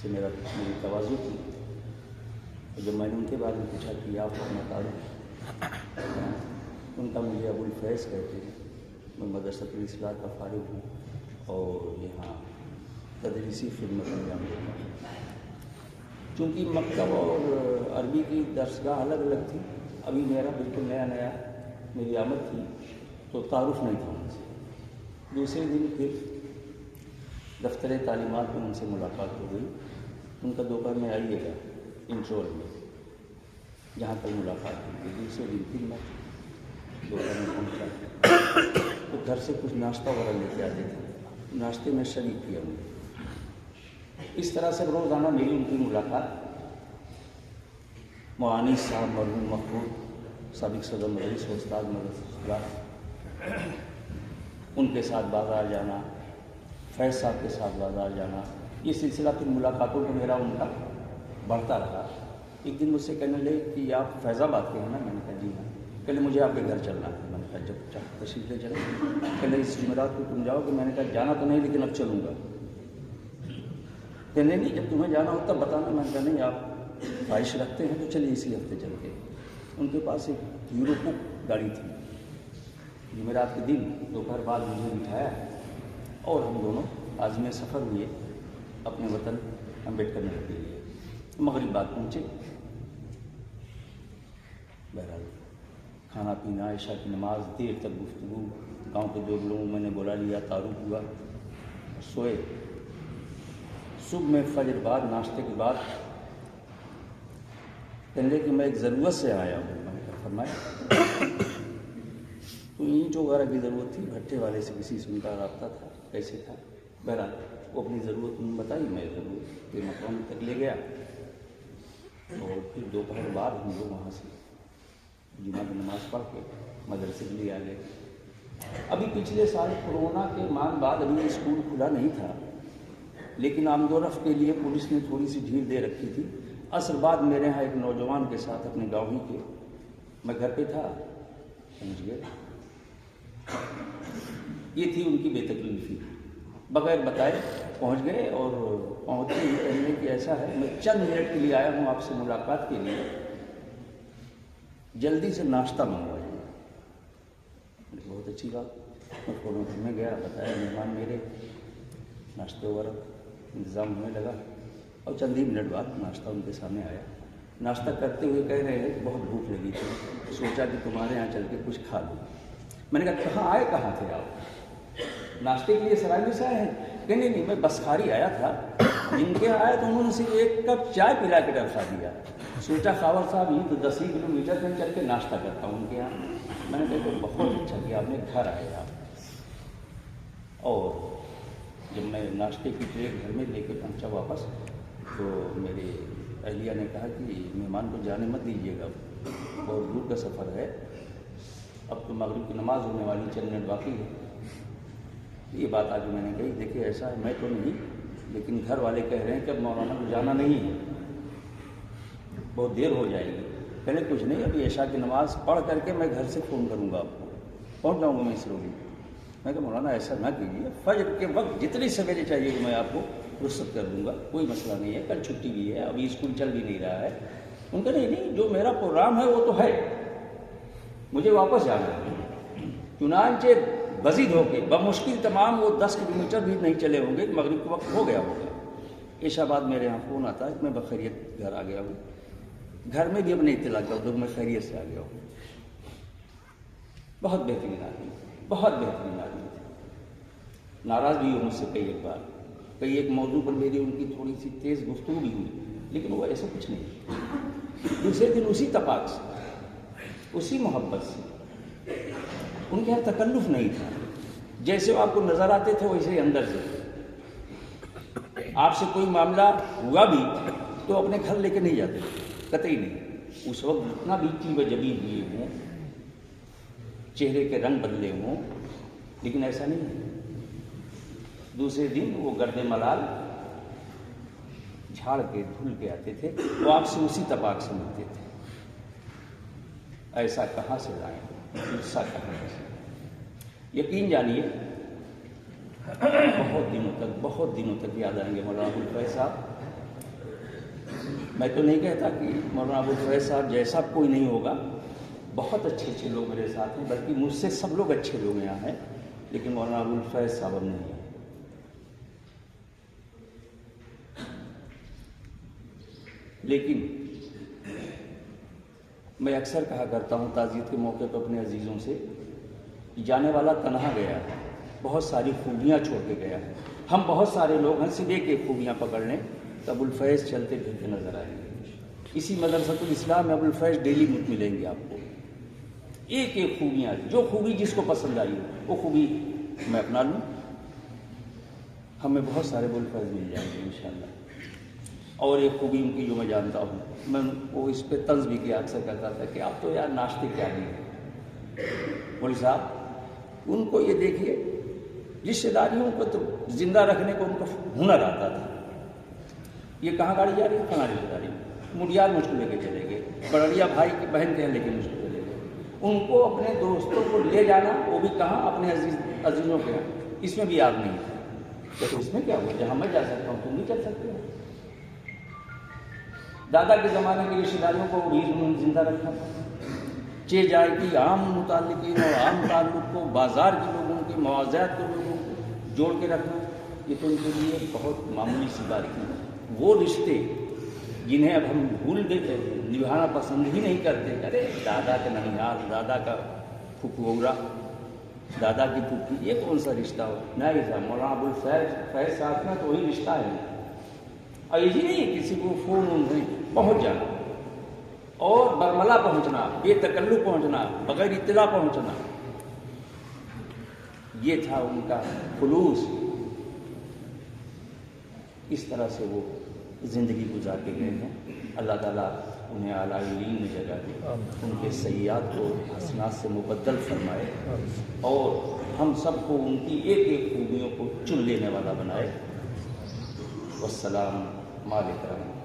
سے میری تواضع کی. جب میں نے ان کے بارے میں پوچھا کہ آپ اپنا تعارف، ان کا مجھے ابو الفیض کہتے ہیں. میں مدرسۃ الاصلاح کا فارغ ہوں اور یہاں تدریسی خدمت انجام دیتا ہوں. چونکہ مکتب اور عربی کی درسگاہ الگ الگ تھی، ابھی میرا بالکل نیا میری آمد تھی تو تعارف نہیں تھا ان سے. دوسرے دن پھر دفتر تعلیمات میں ان سے ملاقات ہو گئی. ان کا دوپہر میں آئیے گا انٹرول میں، جہاں تک ملاقات ہوئی. دوسرے دن پھر میں دوپہر میں پہنچا تو گھر سے کچھ ناشتہ وغیرہ لے کے آتے تھے. ناشتے میں شریک کیا انہوں نے. اس طرح سے روزانہ میری ان کی ملاقات. معانی صاحب مرحوم مقبول سابق صدر مجلس و استاد مدرسہ، ان کے ساتھ بازار جانا، فیض صاحب کے ساتھ بازار جانا، یہ سلسلہ پھر ملاقاتوں کو میرا ان کا بڑھتا رہا. ایک دن مجھ سے کہنے لگے کہ آپ فیض آباد کے ہیں نا؟ میں نے کہا جی ہاں. کہنے مجھے آپ کے گھر چلنا ہے. میں نے کہا جب تشریف لے چلیں. کہنے اس جمعرات کو تم جاؤ گے؟ میں نے کہا جانا تو نہیں لیکن اب چلوں گا. کہنے نہیں جب تمہیں جانا ہو تب بتانا. میں نے کہا نہیں آپ خواہش رکھتے ہیں تو چلیے اسی ہفتے چل کے. ان کے پاس ایک یورو کپ گاڑی تھی. جمعرات کے دن دوپہر بعد مجھے بٹھایا اور ہم دونوں عازم سفر ہوئے اپنے وطن امبیڈکر نگر کے لیے. مغرب بعد پہنچے. بہرحال کھانا پینا، عشاء کی نماز، دیر تک گفتگو، گاؤں کے 2 لوگوں میں نے بلا لیا، تعارف ہوا، سوئے. صبح میں فجر بعد ناشتے کے بعد کہنے کہ میں ایک ضرورت سے آیا ہوں. میں نے کہا فرمایا. تو اینٹ وغیرہ کی ضرورت تھی. بھٹے والے سے کسی سے ان کا رابطہ تھا، کیسے تھا. بہرحال وہ اپنی ضرورت انہوں نے بتائی. میں ضرورت کے مقام تک لے گیا اور پھر دوپہر بعد ہم لوگ وہاں سے جمعہ کی نماز پڑھ کے مدرسے کے لیے آ گئے. ابھی پچھلے سال کورونا کے مان بعد ابھی اسکول کھلا نہیں تھا، لیکن آمد و رفت کے لیے پولیس نے تھوڑی سی ڈھیل دے رکھی تھی. عصر بعد میرے یہاں ایک نوجوان کے ساتھ اپنے گاؤں ہی کے، میں گھر پہ تھا، پہنچ گئے. یہ تھی ان کی بے تکلیفی. بغیر بتائے پہنچ گئے اور پہنچتے ہی کہنے کہ ایسا ہے میں چند منٹ کے لیے آیا ہوں آپ سے ملاقات کے لیے، جلدی سے ناشتہ منگوائیے. بہت اچھی بات. میں فوراً گھر میں گیا، بتایا مہمان میرے، ناشتے وغیرہ انتظام ہونے لگا اور چند ہی منٹ بعد ناشتہ ان کے سامنے آیا. ناشتہ کرتے ہوئے کہہ رہے ہیں کہ بہت بھوک لگی تھی، سوچا کہ تمہارے یہاں چل کے کچھ کھا لوں. میں نے کہا کہاں آئے، کہاں تھے آپ؟ ناشتے کے لیے سرائیلی سے آئے ہیں؟ کہ نہیں میں بسخاری آیا تھا. جن کے آیا تو انہوں نے صرف 1 کپ چائے پلا کے ڈرفا دیا. سوچا خاور صاحب یہ تو 10 کلومیٹر سے چل کے ناشتہ کرتا ہوں ان کے یہاں. میں نے کہا کہ بہت اچھا کیا آپ نے، گھر آئے آپ. اور جب میں ناشتے کی ٹرے گھر میں لے کے پہنچا واپس تو میرے اہلیہ نے کہا کہ مہمان کو جانے مت دیجیے گا، بہت دور کا سفر ہے، اب تو مغرب کی نماز ہونے والی، چند منٹ باقی ہے. یہ بات آج میں نے کہی. دیکھیے ایسا ہے میں تو نہیں، لیکن گھر والے کہہ رہے ہیں کہ اب مولانا کو جانا نہیں ہے، بہت دیر ہو جائے گی. پہلے کچھ نہیں، ابھی عشاء کی نماز پڑھ کر کے میں گھر سے فون کروں گا آپ کو، پہنچ جاؤں گا میں اس روز. میں کہا مولانا ایسا نہ کیجیے، فجر کے وقت جتنی سویرے چاہیے کہ میں آپ کو رخصت کر دوں گا، کوئی مسئلہ نہیں ہے، کل چھٹی بھی ہے، ابھی اسکول چل بھی نہیں رہا ہے. ان کا نہیں جو میرا پروگرام ہے وہ تو ہے، مجھے واپس جانا ہے. چنانچہ بزید ہو کے بمشکل تمام وہ 10 کلومیٹر بھی نہیں چلے ہوں گے، مغرب کے وقت ہو گیا ہوگا. عشاء بعد میرے یہاں فون آتا ہے کہ میں بخیریت گھر آ گیا ہوں. گھر میں بھی اپنے اطلاع کر دو میں خیریت سے آ گیا ہوں. بہت بہترین آدمی، بہت بہترین آدمی تھے. ناراض بھی ہو مجھ سے کئی ایک بار، کئی ایک موضوع پر میری ان کی تھوڑی سی تیز گفتگو بھی ہوئی، لیکن وہ ایسا کچھ نہیں. دوسرے دن اسی تپاک سے، اسی محبت سے. ان کے یہاں تکلف نہیں تھا، جیسے وہ آپ کو نظر آتے تھے ویسے ہی اندر سے. آپ سے کوئی معاملہ ہوا بھی تو اپنے گھر لے کے نہیں جاتے تھے، قطعی نہیں. اس وقت جتنا بھی چیز جبی ہوئے ہوں، چہرے کے رنگ بدلے ہوں، لیکن ایسا نہیں ہے. دوسرے دن وہ گرد ملال جھاڑ کے دھل کے آتے تھے، وہ آپ سے اسی تپاک سے ملتے تھے. ایسا کہاں سے لائیں، ایسا کہاں سے. یقین جانیے بہت دنوں تک یاد آئیں گے مولانا ابو الفیض صاحب. میں تو نہیں کہتا کہ مولانا ابوالفیض صاحب جیسا کوئی نہیں ہوگا، بہت اچھے اچھے لوگ میرے ساتھ ہیں، بلکہ مجھ سے سب لوگ اچھے لوگ یہاں ہیں، لیکن مولانا ابوالفیض صاحب اب نہیں ہیں۔ لیکن میں اکثر کہا کرتا ہوں تعزیت کے موقع پہ اپنے عزیزوں سے، جانے والا تنہا گیا ہے، بہت ساری خوبیاں چھوڑ کے گیا ہے۔ ہم بہت سارے لوگ ہیں صرف ایک ایک خوبیاں پکڑ لیں تو ابوالفیض چلتے پھرتے نظر آئیں گے۔ اسی مدرسۃ الاسلام میں ابوالفیض ڈیلی ملیں گے آپ کو، ایک ایک خوبیاں، جو خوبی جس کو پسند آئی ہو وہ خوبی میں اپنا لوں، ہمیں بہت سارے ابوالفیض مل جائیں گے انشاءاللہ۔ اور ایک خوبی ان کی جو میں جانتا ہوں، میں وہ اس پہ طنز بھی کیا اکثر کرتا تھا کہ آپ تو یار ناشتے کیا نہیں، مولوی صاحب ان کو یہ دیکھیے رشتے داریوں کو تو زندہ رکھنے کو ان کو ہنر آتا تھا۔ یہ کہاں گاڑی جا رہی ہے؟ فلاں رشتے داری مڈیار مجھ کو لے کے چلے گئے، بڑھڑیا بھائی کی بہن کے لے کے مجھ کو چلے گئے، ان کو اپنے دوستوں کو لے جانا، وہ بھی کہاں؟ اپنے عزیزوں کے یہاں، اس میں بھی آپ نہیں تھے، تو اس میں کیا ہوا؟ جہاں میں جا سکتا ہوں تم نہیں چل سکتے ہو۔ دادا کے زمانے کی رشتے داریوں کو بھی انہوں نے زندہ رکھا تھا۔ چے جائے کی عام متعلقین اور عام تعلق کو، بازار کے لوگوں کے، مواضعات کے لوگوں کو جوڑ کے رکھنا، یہ تو ان کے لیے بہت معمولی سی بات تھی۔ وہ رشتے جنہیں اب ہم بھول گئے، نبھانا پسند ہی نہیں کرتے، ارے دادا کا ننیال، دادا کا پھپھورا، دادا کی پھوپھی، یہ کون سا رشتہ ہو؟ نہیں صاحب، مولانا ابوالفیض صاحب کا تو وہی رشتہ ہے۔ اور یہی نہیں کسی کو فون پہنچ جانا اور برملا پہنچنا، بے تکلف پہنچنا، بغیر اطلاع پہنچنا، یہ تھا ان کا خلوص۔ اس طرح سے وہ زندگی گزار کے گئے ہیں۔ اللہ تعالیٰ انہیں اعلیٰ علین میں جگہ دے، ان کے سیئات کو حسنات سے مبدل فرمائے، اور ہم سب کو ان کی ایک ایک خوبیوں کو چن لینے والا بنائے۔ والسلام علیکم۔